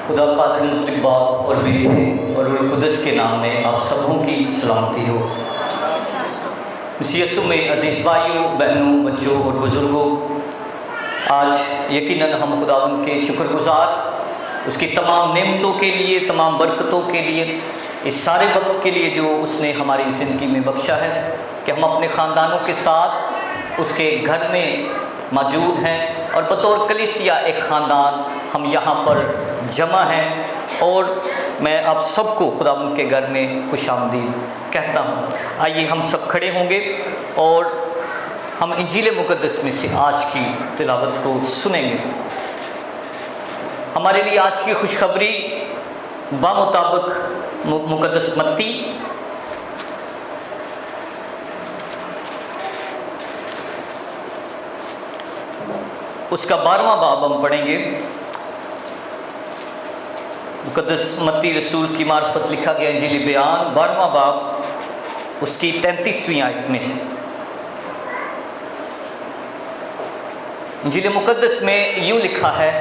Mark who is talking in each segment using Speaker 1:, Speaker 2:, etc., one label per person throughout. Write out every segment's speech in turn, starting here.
Speaker 1: خدا قادر مطلق باپ اور بیٹے اور روح القدس کے نام میں آپ سبوں کی سلامتی ہو۔ مسیح یسوع میں عزیز بھائیوں، بہنوں، بچوں اور بزرگوں، آج یقیناً ہم خداوند کے شکر گزار اس کی تمام نعمتوں کے لیے، تمام برکتوں کے لیے، اس سارے وقت کے لیے جو اس نے ہماری زندگی میں بخشا ہے کہ ہم اپنے خاندانوں کے ساتھ اس کے گھر میں موجود ہیں اور بطور کلیسیا ایک خاندان ہم یہاں پر جمع ہیں، اور میں آپ سب کو خداوند کے گھر میں خوش آمدید کہتا ہوں۔ آئیے ہم سب کھڑے ہوں گے اور ہم انجیل مقدس میں سے آج کی تلاوت کو سنیں گے۔ ہمارے لیے آج کی خوشخبری بمطابق مقدس متی اس کا 12واں باب ہم پڑھیں گے۔ مقدس متی رسول کی معرفت لکھا گیا انجیل بیان 12واں باب اس کی 33ویں آیت میں سے۔ انجیل مقدس میں یوں لکھا ہے،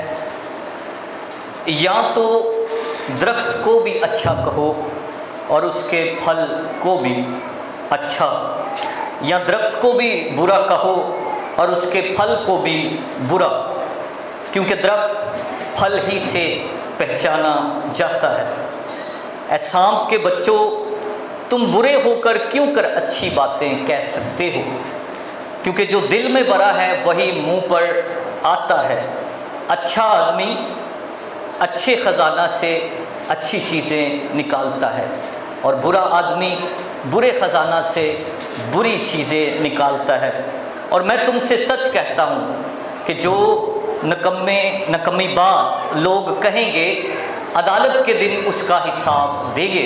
Speaker 1: یا تو درخت کو بھی اچھا کہو اور اس کے پھل کو بھی اچھا، یا درخت کو بھی برا کہو اور اس کے پھل کو بھی برا، کیونکہ درخت پھل ہی سے پہچانا جاتا ہے۔ اے سانپ کے بچوں، تم برے ہو کر کیوں کر اچھی باتیں کہہ سکتے ہو؟ کیونکہ جو دل میں بھرا ہے وہی منہ پر آتا ہے۔ اچھا آدمی اچھے خزانہ سے اچھی چیزیں نکالتا ہے، اور برا آدمی برے خزانہ سے بری چیزیں نکالتا ہے۔ اور میں تم سے سچ کہتا ہوں کہ جو نکمی بات لوگ کہیں گے، عدالت کے دن اس کا حساب دیں گے،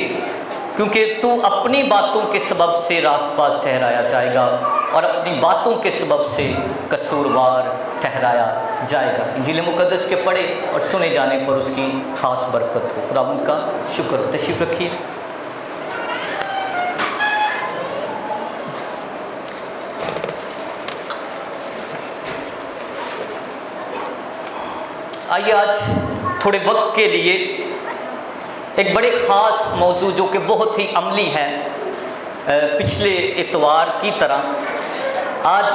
Speaker 1: کیونکہ تو اپنی باتوں کے سبب سے راست باز ٹھہرایا جائے گا اور اپنی باتوں کے سبب سے قصوروار ٹھہرایا جائے گا۔ انجیل مقدس کے پڑھے اور سنے جانے پر اس کی خاص برکت ہو۔ خداوند کا شکر ہو۔ تشریف رکھیے۔ آئیے آج تھوڑے وقت کے لیے ایک بڑے خاص موضوع جو کہ بہت ہی عملی ہے، پچھلے اتوار کی طرح آج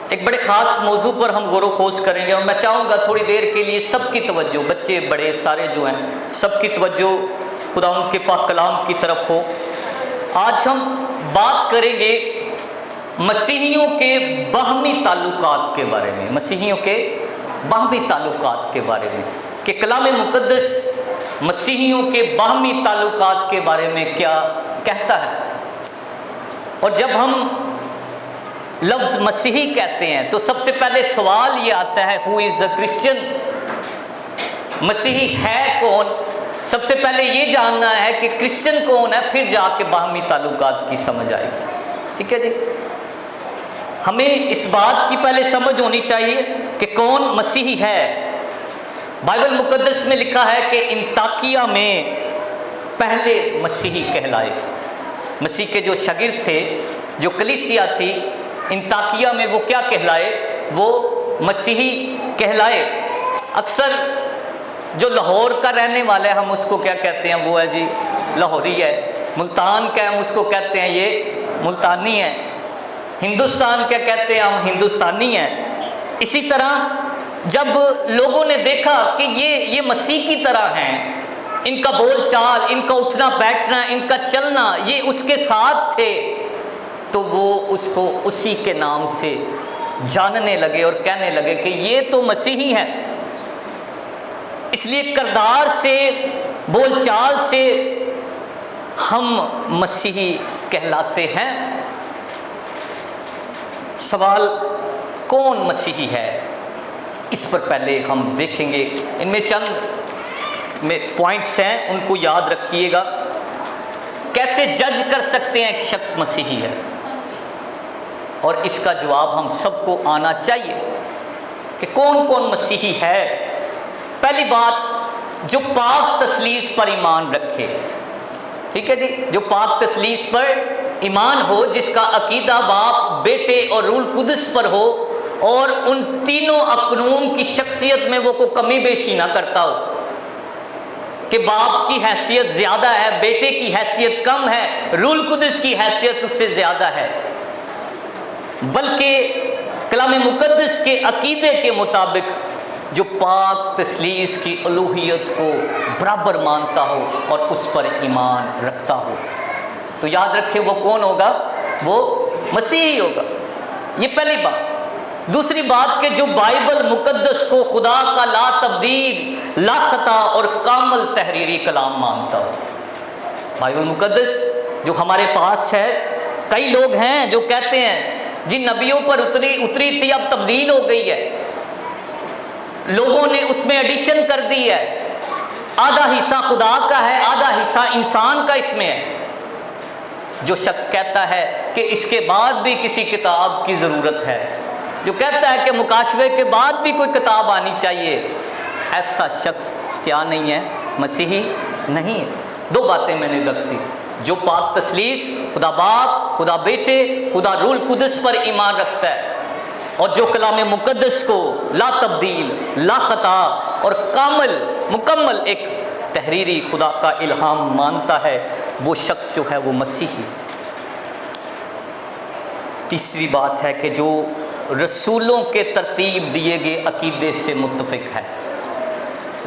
Speaker 1: ایک بڑے خاص موضوع پر ہم غور و خوض کریں گے، اور میں چاہوں گا تھوڑی دیر کے لیے سب کی توجہ، بچے بڑے سارے جو ہیں، سب کی توجہ خداوند کے پاک کلام کی طرف ہو۔ آج ہم بات کریں گے مسیحیوں کے باہمی تعلقات کے بارے میں، مسیحیوں کے باہمی تعلقات کے بارے میں، کہ کلام مقدس مسیحیوں کے باہمی تعلقات کے بارے میں کیا کہتا ہے۔ اور جب ہم لفظ مسیحی کہتے ہیں تو سب سے پہلے سوال یہ آتا ہے، ہو از اے کرسچن؟ مسیحی ہے کون؟ سب سے پہلے یہ جاننا ہے کہ کرسچن کون ہے، پھر جا کے باہمی تعلقات کی سمجھ آئے گی۔ ٹھیک ہے جی، ہمیں اس بات کی پہلے سمجھ ہونی چاہیے کہ کون مسیحی ہے۔ بائبل مقدس میں لکھا ہے کہ انطاکیہ میں پہلے مسیحی کہلائے۔ مسیح کے جو شاگرد تھے، جو کلیسیا تھی انطاکیہ میں، وہ کیا کہلائے؟ وہ مسیحی کہلائے۔ اکثر جو لاہور کا رہنے والا ہے ہم اس کو کیا کہتے ہیں؟ وہ ہے جی لاہوری ہے۔ ملتان کا ہم اس کو کہتے ہیں یہ ملتانی ہے۔ ہندوستان کیا کہتے ہیں؟ ہم ہندوستانی ہیں۔ اسی طرح جب لوگوں نے دیکھا کہ یہ مسیح کی طرح ہیں، ان کا بول چال، ان کا اٹھنا بیٹھنا، ان کا چلنا یہ اس کے ساتھ تھے، تو وہ اس کو اسی کے نام سے جاننے لگے اور کہنے لگے کہ یہ تو مسیحی ہیں۔ اس لیے کردار سے، بول چال سے ہم مسیحی کہلاتے ہیں۔ سوال کون مسیحی ہے، اس پر پہلے ہم دیکھیں گے۔ ان میں چند پوائنٹس ہیں، ان کو یاد رکھیے گا۔ کیسے جج کر سکتے ہیں ایک شخص مسیحی ہے، اور اس کا جواب ہم سب کو آنا چاہیے کہ کون کون مسیحی ہے۔ پہلی بات، جو پاک تثلیث پر ایمان رکھے۔ ٹھیک ہے جی، جو پاک تثلیث پر ایمان ہو، جس کا عقیدہ باپ، بیٹے اور روح القدس پر ہو، اور ان تینوں اقنوم کی شخصیت میں وہ کوئی کمی بیشی نہ کرتا ہو۔ کہ باپ کی حیثیت زیادہ ہے، بیٹے کی حیثیت کم ہے، روح القدس کی حیثیت اس سے زیادہ ہے، بلکہ کلام مقدس کے عقیدے کے مطابق جو پاک تثلیث کی الوہیت کو برابر مانتا ہو اور اس پر ایمان رکھتا ہو، تو یاد رکھیں وہ کون ہوگا؟ وہ مسیحی ہوگا۔ یہ پہلی بات۔ دوسری بات کہ جو بائبل مقدس کو خدا کا لا تبدیل، لا خطا اور کامل تحریری کلام مانتا ہو۔ بائبل مقدس جو ہمارے پاس ہے، کئی لوگ ہیں جو کہتے ہیں جن نبیوں پر اتری تھی اب تبدیل ہو گئی ہے، لوگوں نے اس میں ایڈیشن کر دی ہے، آدھا حصہ خدا کا ہے، آدھا حصہ انسان کا اس میں ہے۔ جو شخص کہتا ہے کہ اس کے بعد بھی کسی کتاب کی ضرورت ہے، جو کہتا ہے کہ مکاشفے کے بعد بھی کوئی کتاب آنی چاہیے، ایسا شخص کیا نہیں ہے؟ مسیحی نہیں ہے۔ دو باتیں میں نے رکھ دی، جو پاک تثلیث، خدا باپ، خدا بیٹے، خدا روح القدس پر ایمان رکھتا ہے، اور جو کلام مقدس کو لا تبدیل، لا خطا اور مکمل ایک تحریری خدا کا الہام مانتا ہے، وہ شخص جو ہے وہ مسیحی۔ تیسری بات ہے کہ جو رسولوں کے ترتیب دیے گئے عقیدے سے متفق ہے،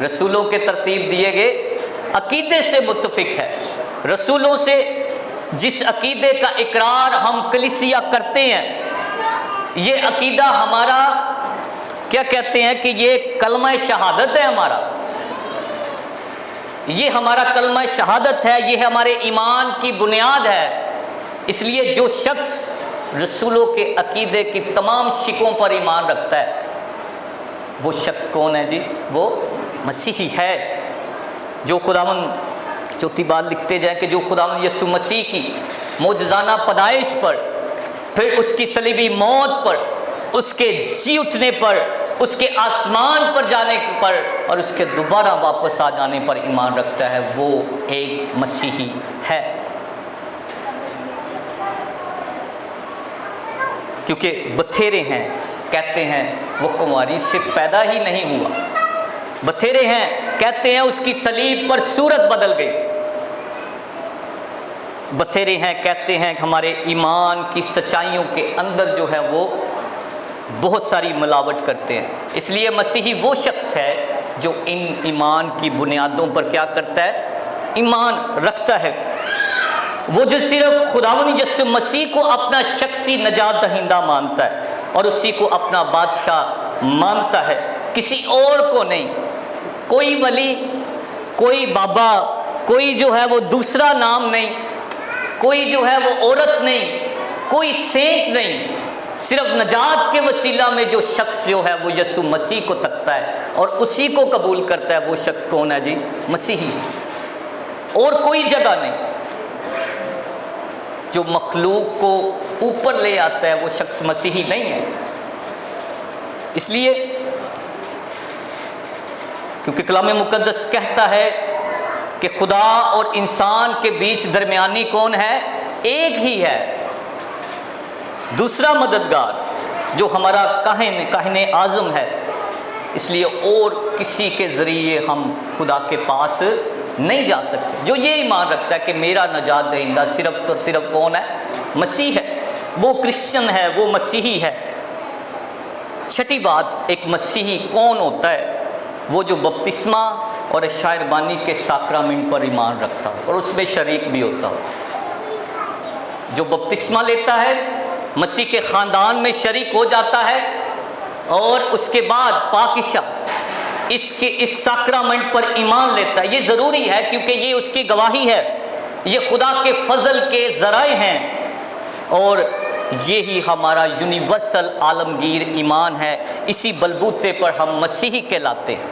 Speaker 1: رسولوں کے ترتیب دیے گئے عقیدے سے متفق ہے۔ رسولوں سے جس عقیدے کا اقرار ہم کلیسیا کرتے ہیں، یہ عقیدہ ہمارا کیا کہتے ہیں کہ یہ کلمہ شہادت ہے، یہ ہمارا کلمہ شہادت ہے، یہ ہمارے ایمان کی بنیاد ہے۔ اس لیے جو شخص رسولوں کے عقیدے کی تمام شکوں پر ایمان رکھتا ہے، وہ شخص کون ہے جی؟ وہ مسیحی ہے۔ جو خداوند، چوتھی بات لکھتے جائیں کہ جو خداوند یسوع مسیح کی معجزانہ پیدائش پر، پھر اس کی صلیبی موت پر، اس کے جی اٹھنے پر، اس کے آسمان پر جانے پر اور اس کے دوبارہ واپس آ جانے پر ایمان رکھتا ہے، وہ ایک مسیحی ہے۔ کیونکہ بتھیرے ہیں کہتے ہیں وہ کنواری سے پیدا ہی نہیں ہوا، بتھیرے ہیں کہتے ہیں اس کی صلیب پر صورت بدل گئی، بتھیرے ہیں کہتے ہیں ہمارے ایمان کی سچائیوں کے اندر جو ہے وہ بہت ساری ملاوٹ کرتے ہیں۔ اس لیے مسیحی وہ شخص ہے جو ان ایمان کی بنیادوں پر کیا کرتا ہے؟ ایمان رکھتا ہے۔ وہ جو صرف خداوند یسوع مسیح کو اپنا شخصی نجات دہندہ مانتا ہے اور اسی کو اپنا بادشاہ مانتا ہے، کسی اور کو نہیں۔ کوئی ولی، کوئی بابا، کوئی جو ہے وہ دوسرا نام نہیں، کوئی جو ہے وہ عورت نہیں، کوئی سینٹ نہیں، صرف نجات کے وسیلہ میں جو شخص جو ہے وہ یسوع مسیح کو تکتا ہے اور اسی کو قبول کرتا ہے، وہ شخص کون ہے جی؟ مسیحی۔ اور کوئی جگہ نہیں۔ جو مخلوق کو اوپر لے آتا ہے وہ شخص مسیحی نہیں ہے۔ اس لیے کیونکہ کلام مقدس کہتا ہے کہ خدا اور انسان کے بیچ درمیانی کون ہے؟ ایک ہی ہے، دوسرا مددگار جو ہمارا کاہن اعظم ہے۔ اس لیے اور کسی کے ذریعے ہم خدا کے پاس نہیں جا سکتے۔ جو یہ ایمان رکھتا ہے کہ میرا نجات دہندہ صرف اور صرف کون ہے؟ مسیح ہے، وہ کرسچن ہے، وہ مسیحی ہے۔ چھٹی بات، ایک مسیحی کون ہوتا ہے؟ وہ جو بپتسمہ اور عشاء ربانی کے ساکرامنٹ پر ایمان رکھتا ہو اور اس میں شریک بھی ہوتا ہو۔ جو بپتسمہ لیتا ہے مسیح کے خاندان میں شریک ہو جاتا ہے اور اس کے بعد پاکشہ اس ساکرامنٹ پر ایمان لیتا ہے۔ یہ ضروری ہے کیونکہ یہ اس کی گواہی ہے، یہ خدا کے فضل کے ذرائع ہیں، اور یہی ہمارا یونیورسل عالمگیر ایمان ہے۔ اسی بلبوتے پر ہم مسیحی کہلاتے ہیں۔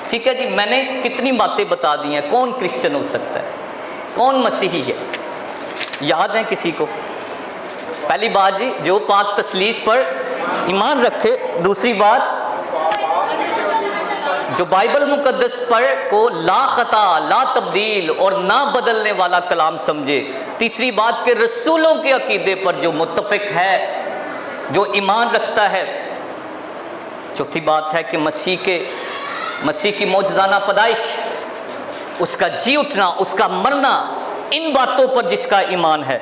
Speaker 1: ٹھیک ہے جی، میں نے کتنی باتیں بتا دی ہیں۔ کون کرسچن ہو سکتا ہے؟ کون مسیحی ہے؟ یاد ہے کسی کو؟ پہلی بات جی، جو پاک تثلیث پر ایمان رکھے۔ دوسری بات، جو بائبل مقدس پر کو لا خطا، لا تبدیل اور نہ بدلنے والا کلام سمجھے۔ تیسری بات کہ رسولوں کے عقیدے پر جو متفق ہے، جو ایمان رکھتا ہے۔ چوتھی بات ہے کہ مسیح کی معجزانہ پیدائش اس کا جی اٹھنا، اس کا مرنا، ان باتوں پر جس کا ایمان ہے۔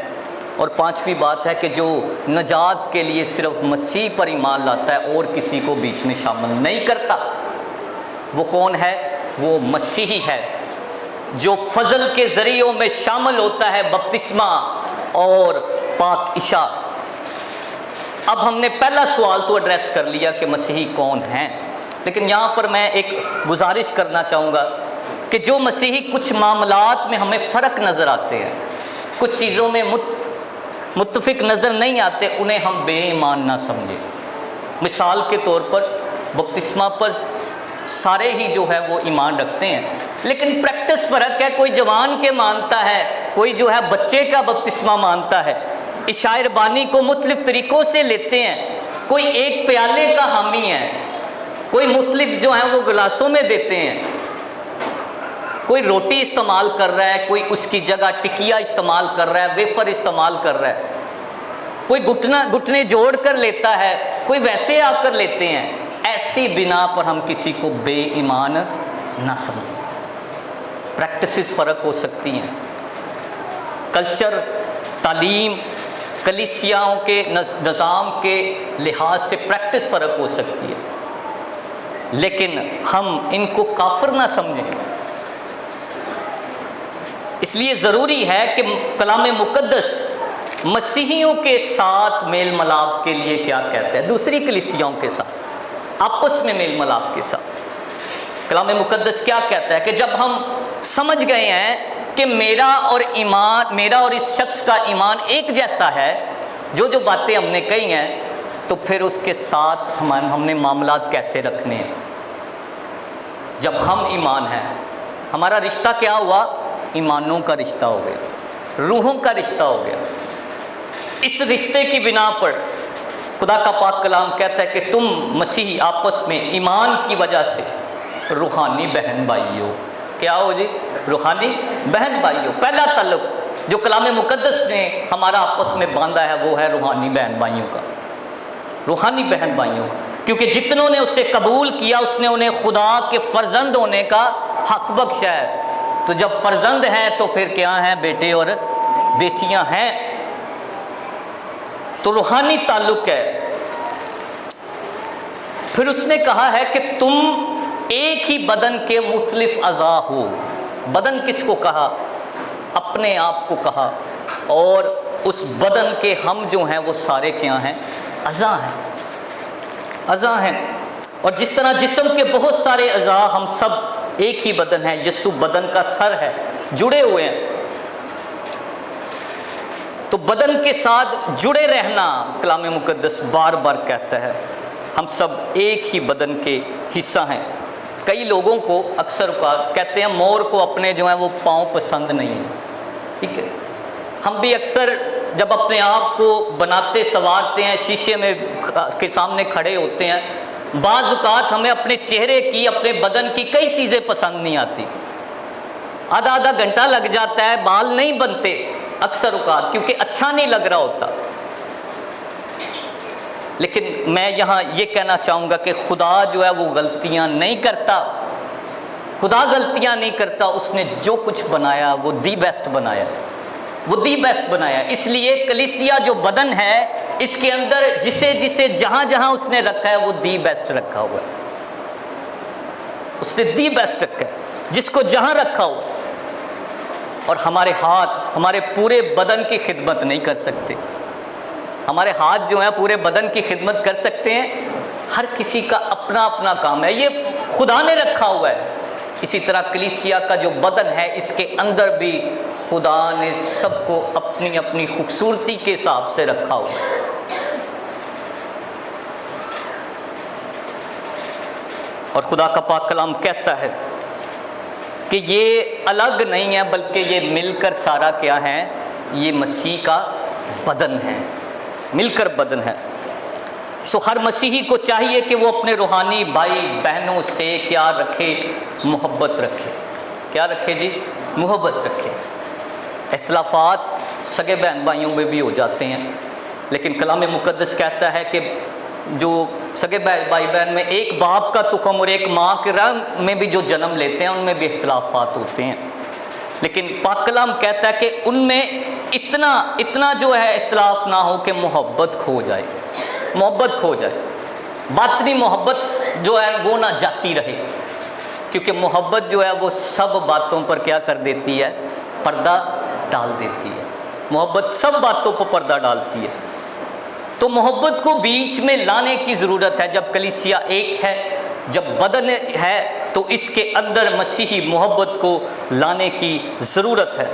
Speaker 1: اور پانچویں بات ہے کہ جو نجات کے لیے صرف مسیح پر ایمان لاتا ہے اور کسی کو بیچ میں شامل نہیں کرتا۔ وہ کون ہے؟ وہ مسیحی ہے جو فضل کے ذریعوں میں شامل ہوتا ہے، بپتسمہ اور پاک عشاء۔ اب ہم نے پہلا سوال تو ایڈریس کر لیا کہ مسیحی کون ہیں، لیکن یہاں پر میں ایک گزارش کرنا چاہوں گا کہ جو مسیحی کچھ معاملات میں ہمیں فرق نظر آتے ہیں، کچھ چیزوں میں متفق نظر نہیں آتے، انہیں ہم بے ایمان نہ سمجھیں۔ مثال کے طور پر بپتسمہ پر سارے ہی جو ہے وہ ایمان رکھتے ہیں، لیکن پریکٹس فرق ہے، کوئی جوان کے مانتا ہے، کوئی جو ہے بچے کا بپتسمہ مانتا ہے، عشاء ربانی کو مختلف طریقوں سے لیتے ہیں، کوئی ایک پیالے کا حامی ہے، کوئی مختلف جو ہیں وہ گلاسوں میں دیتے ہیں، کوئی روٹی استعمال کر رہا ہے، کوئی اس کی جگہ ٹکیا استعمال کر رہا ہے، ویفر استعمال کر رہا ہے، کوئی گھٹنے جوڑ کر لیتا ہے، کوئی ویسے آ کر لیتے ہیں۔ ایسی بنا پر ہم کسی کو بے ایمان نہ سمجھیں۔ پریکٹسز فرق ہو سکتی ہیں، کلچر، تعلیم، کلیسیاؤں کے نظام کے لحاظ سے پریکٹس فرق ہو سکتی ہے، لیکن ہم ان کو کافر نہ سمجھیں۔ اس لیے ضروری ہے کہ کلام مقدس مسیحیوں کے ساتھ میل ملاپ کے لیے کیا کہتا ہے، دوسری کلیسیاؤں کے ساتھ آپس میں میل ملاپ کے ساتھ کلام مقدس کیا کہتا ہے کہ جب ہم سمجھ گئے ہیں کہ میرا اور اس شخص کا ایمان ایک جیسا ہے، جو باتیں ہم نے کہی ہیں، تو پھر اس کے ساتھ ہم نے معاملات کیسے رکھنے ہیں۔ جب ہم ایمان ہیں، ہمارا رشتہ کیا ہوا؟ ایمانوں کا رشتہ ہو گیا، روحوں کا رشتہ ہو گیا۔ اس رشتے کی بنا پر خدا کا پاک کلام کہتا ہے کہ تم مسیحی آپس میں ایمان کی وجہ سے روحانی بہن بھائی ہو۔ کیا ہو جی؟ روحانی بہن بھائی ہو۔ پہلا تعلق جو کلام مقدس نے ہمارا آپس میں باندھا ہے وہ ہے روحانی بہن بھائیوں کا، روحانی بہن بھائیوں کا، کیونکہ جتنوں نے اسے قبول کیا اس نے انہیں خدا کے فرزند ہونے کا حق بخشا ہے۔ تو جب فرزند ہیں تو پھر کیا ہیں؟ بیٹے اور بیٹیاں ہیں۔ تو روحانی تعلق ہے۔ پھر اس نے کہا ہے کہ تم ایک ہی بدن کے مختلف اعضاء ہو۔ بدن کس کو کہا؟ اپنے آپ کو کہا، اور اس بدن کے ہم جو ہیں وہ سارے کیا ہیں؟ اعضاء ہیں، اعضاء ہیں۔ اور جس طرح جسم کے بہت سارے اعضاء، ہم سب ایک ہی بدن ہے، یسوع بدن کا سر ہے، جڑے ہوئے ہیں۔ تو بدن کے ساتھ جڑے رہنا کلام مقدس بار بار کہتا ہے، ہم سب ایک ہی بدن کے حصہ ہیں۔ کئی لوگوں کو اکثر کہتے ہیں مور کو اپنے جو ہیں وہ پاؤں پسند نہیں ہیں، ٹھیک ہے۔ ہم بھی اکثر جب اپنے آپ کو بناتے سنوارتے ہیں، شیشے میں کے سامنے کھڑے ہوتے ہیں، بعض اوقات ہمیں اپنے چہرے کی، اپنے بدن کی کئی چیزیں پسند نہیں آتی، آدھا گھنٹہ لگ جاتا ہے، بال نہیں بنتے اکثر اوقات، کیونکہ اچھا نہیں لگ رہا ہوتا۔ لیکن میں یہاں یہ کہنا چاہوں گا کہ خدا جو ہے وہ غلطیاں نہیں کرتا، خدا غلطیاں نہیں کرتا، اس نے جو کچھ بنایا وہ دی بیسٹ بنایا، وہ دی بیسٹ بنایا۔ اس لیے کلیسیا جو بدن ہے، اس کے اندر جسے جہاں جہاں اس نے رکھا ہے وہ دی بیسٹ رکھا ہوا ہے، اس نے دی بیسٹ رکھا ہے جس کو جہاں رکھا ہوا۔ اور ہمارے ہاتھ ہمارے پورے بدن کی خدمت نہیں کر سکتے، ہمارے ہاتھ جو ہیں پورے بدن کی خدمت کر سکتے ہیں، ہر کسی کا اپنا اپنا کام ہے، یہ خدا نے رکھا ہوا ہے۔ اسی طرح کلیسیا کا جو بدن ہے، اس کے اندر بھی خدا نے سب کو اپنی اپنی خوبصورتی کے حساب سے رکھا ہوا ہے۔ اور خدا کا پاک کلام کہتا ہے کہ یہ الگ نہیں ہے، بلکہ یہ مل کر سارا کیا ہے؟ یہ مسیح کا بدن ہے، مل کر بدن ہے۔ سو ہر مسیحی کو چاہیے کہ وہ اپنے روحانی بھائی بہنوں سے کیا رکھے؟ محبت رکھے۔ کیا رکھے جی؟ محبت رکھے۔ اختلافات سگے بہن بھائیوں میں بھی ہو جاتے ہیں، لیکن کلام مقدس کہتا ہے کہ جو سگے بھائی بہن میں ایک باپ کا تخم اور ایک ماں کے رحم میں بھی جو جنم لیتے ہیں ان میں بھی اختلافات ہوتے ہیں، لیکن پاک کلام کہتا ہے کہ ان میں اتنا جو ہے اختلاف نہ ہو کہ محبت کھو جائے، محبت کھو جائے، باطنی محبت جو ہے وہ نہ جاتی رہے، کیونکہ محبت جو ہے وہ سب باتوں پر کیا کر دیتی ہے؟ پردہ ڈال دیتی ہے۔ محبت سب باتوں پر پردہ ڈالتی ہے، تو محبت کو بیچ میں لانے کی ضرورت ہے۔ جب کلیسیا ایک ہے، جب بدن ہے، تو اس کے اندر مسیحی محبت کو لانے کی ضرورت ہے۔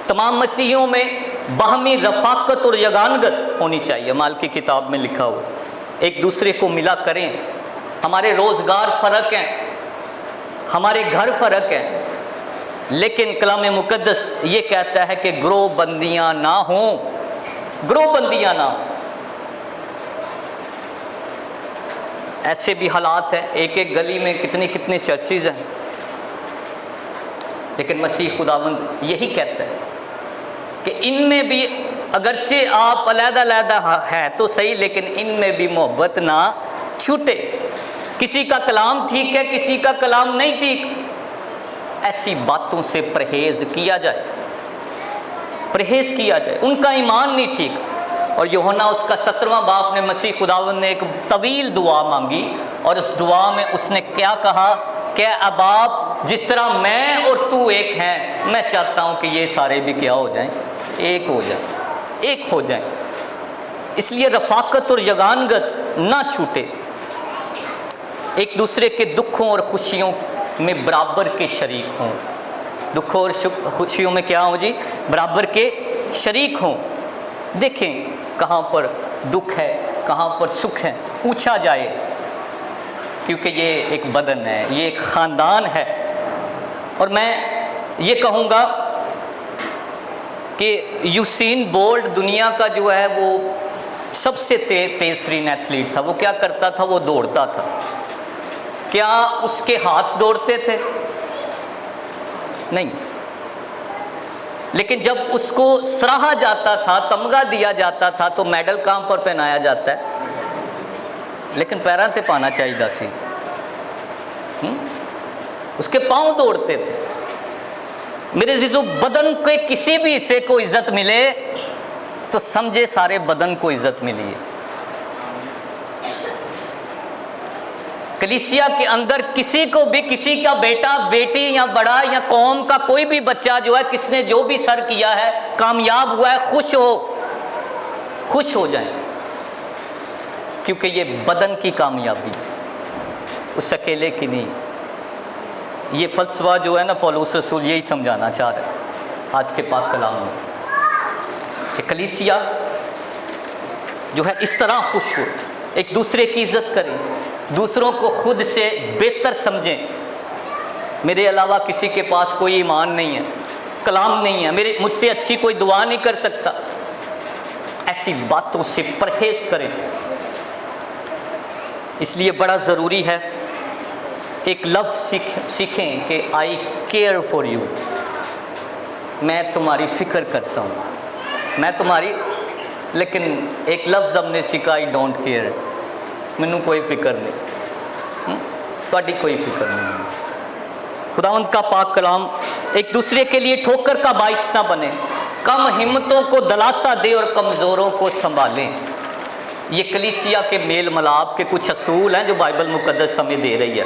Speaker 1: تمام مسیحیوں میں باہمی رفاقت اور یگانگت ہونی چاہیے، مال کی کتاب میں لکھا ہوا، ایک دوسرے کو ملا کریں۔ ہمارے روزگار فرق ہیں، ہمارے گھر فرق ہیں، لیکن کلام مقدس یہ کہتا ہے کہ گروہ بندیاں نہ ہوں، گروہ بندیاں نہ ہوں۔ ایسے بھی حالات ہیں، ایک ایک گلی میں کتنے چرچز ہیں، لیکن مسیح خداوند یہی کہتا ہے کہ ان میں بھی اگرچہ آپ علیحدہ ہے تو صحیح، لیکن ان میں بھی محبت نہ چھوٹے۔ کسی کا کلام ٹھیک ہے، کسی کا کلام نہیں ٹھیک، ایسی باتوں سے پرہیز کیا جائے، پرہیز کیا جائے۔ ان کا ایمان نہیں ٹھیک۔ اور یوحنا اس کا 17واں باب میں مسیح خداوند نے ایک طویل دعا مانگی، اور اس دعا میں اس نے کیا کہا کہ اب آپ جس طرح میں اور تو ایک ہیں، میں چاہتا ہوں کہ یہ سارے بھی کیا ہو جائیں؟ ایک ہو جائیں، ایک ہو جائیں۔ اس لیے رفاقت اور یگانگت نہ چھوٹے، ایک دوسرے کے دکھوں اور خوشیوں میں برابر کے شریک ہوں۔ دکھوں اور خوشیوں میں کیا ہوں جی؟ برابر کے شریک ہوں۔ دیکھیں کہاں پر دکھ ہے، کہاں پر سکھ ہے، پوچھا جائے، کیونکہ یہ ایک بدن ہے، یہ ایک خاندان ہے۔ اور میں یہ کہوں گا کہ یوسین بولٹ دنیا کا جو ہے وہ سب سے تیز ترین ایتھلیٹ تھا۔ وہ کیا کرتا تھا؟ وہ دوڑتا تھا۔ کیا اس کے ہاتھ دوڑتے تھے؟ نہیں، لیکن جب اس کو سراہا جاتا تھا، تمغہ دیا جاتا تھا، تو میڈل کہاں پر پہنایا جاتا ہے؟ لیکن پیراں تے پانا چاہیے سی، اس کے پاؤں دوڑتے تھے۔ میرے عزیزو، بدن کے کسی بھی حصے کو عزت ملے تو سمجھے سارے بدن کو عزت ملی ہے۔ کلیسیا کے اندر کسی کو بھی، کسی کا بیٹا بیٹی یا بڑا یا قوم کا کوئی بھی بچہ جو ہے، کس نے جو بھی سر کیا ہے، کامیاب ہوا ہے، خوش ہو جائیں، کیونکہ یہ بدن کی کامیابی اس اکیلے کی نہیں۔ یہ فلسفہ جو ہے نا، پولس رسول یہی سمجھانا چاہ رہے ہیں آج کے پاک کلام میں، کہ کلیسیا جو ہے اس طرح خوش ہو، ایک دوسرے کی عزت کریں، دوسروں کو خود سے بہتر سمجھیں۔ میرے علاوہ کسی کے پاس کوئی ایمان نہیں ہے، کلام نہیں ہے، مجھ سے اچھی کوئی دعا نہیں کر سکتا۔ ایسی باتوں سے پرہیز کریں۔ اس لیے بڑا ضروری ہے ایک لفظ سیکھیں کہ آئی کیئر فار یو، میں تمہاری فکر کرتا ہوں، میں تمہاری، لیکن ایک لفظ ہم نے سیکھا، آئی ڈونٹ کیئر، مینوں کوئی فکر نہیں، تہاڈی کوئی فکر نہیں۔ خداوند کا پاک کلام ایک دوسرے کے لیے ٹھوکر کا باعث نہ بنے، کم ہمتوں کو دلاسا دے اور کمزوروں کو سنبھالیں۔ یہ کلیسیا کے میل ملاپ کے کچھ اصول ہیں جو بائبل مقدس ہمیں دے رہی ہے۔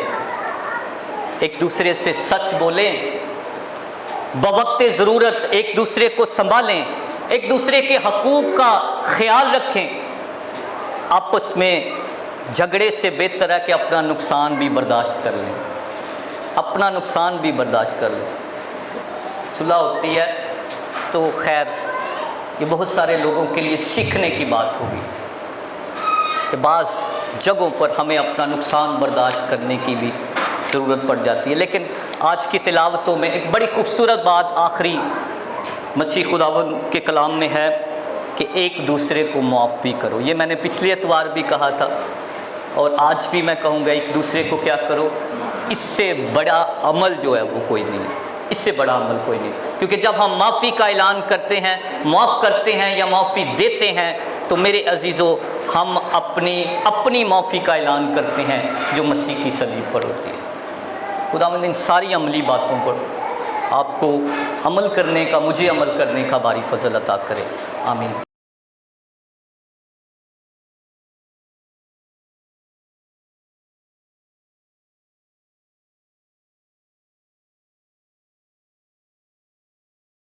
Speaker 1: ایک دوسرے سے سچ بولیں، بوقت ضرورت ایک دوسرے کو سنبھالیں، ایک دوسرے کے حقوق کا خیال رکھیں۔ آپس میں جھگڑے سے بہتر ہے کہ اپنا نقصان بھی برداشت کر لیں، اپنا نقصان بھی برداشت کر لیں۔ صلح ہوتی ہے تو خیر یہ بہت سارے لوگوں کے لیے سیکھنے کی بات ہوگی کہ بعض جگہوں پر ہمیں اپنا نقصان برداشت کرنے کی بھی ضرورت پڑ جاتی ہے۔ لیکن آج کی تلاوتوں میں ایک بڑی خوبصورت بات آخری مسیح خداوند کے کلام میں ہے کہ ایک دوسرے کو معاف بھی کرو۔ یہ میں نے پچھلے اتوار بھی کہا تھا اور آج بھی میں کہوں گا، ایک دوسرے کو کیا کرو۔ اس سے بڑا عمل جو ہے وہ کوئی نہیں ہے، اس سے بڑا عمل کوئی نہیں، کیونکہ جب ہم معافی کا اعلان کرتے ہیں، معاف کرتے ہیں یا معافی دیتے ہیں، تو میرے عزیزو ہم اپنی معافی کا اعلان کرتے ہیں جو مسیح کی صلیب پر ہوتی ہے۔ خداوند ان ساری عملی باتوں پر آپ کو عمل کرنے کا، مجھے عمل کرنے کا باری فضل عطا کرے، آمین۔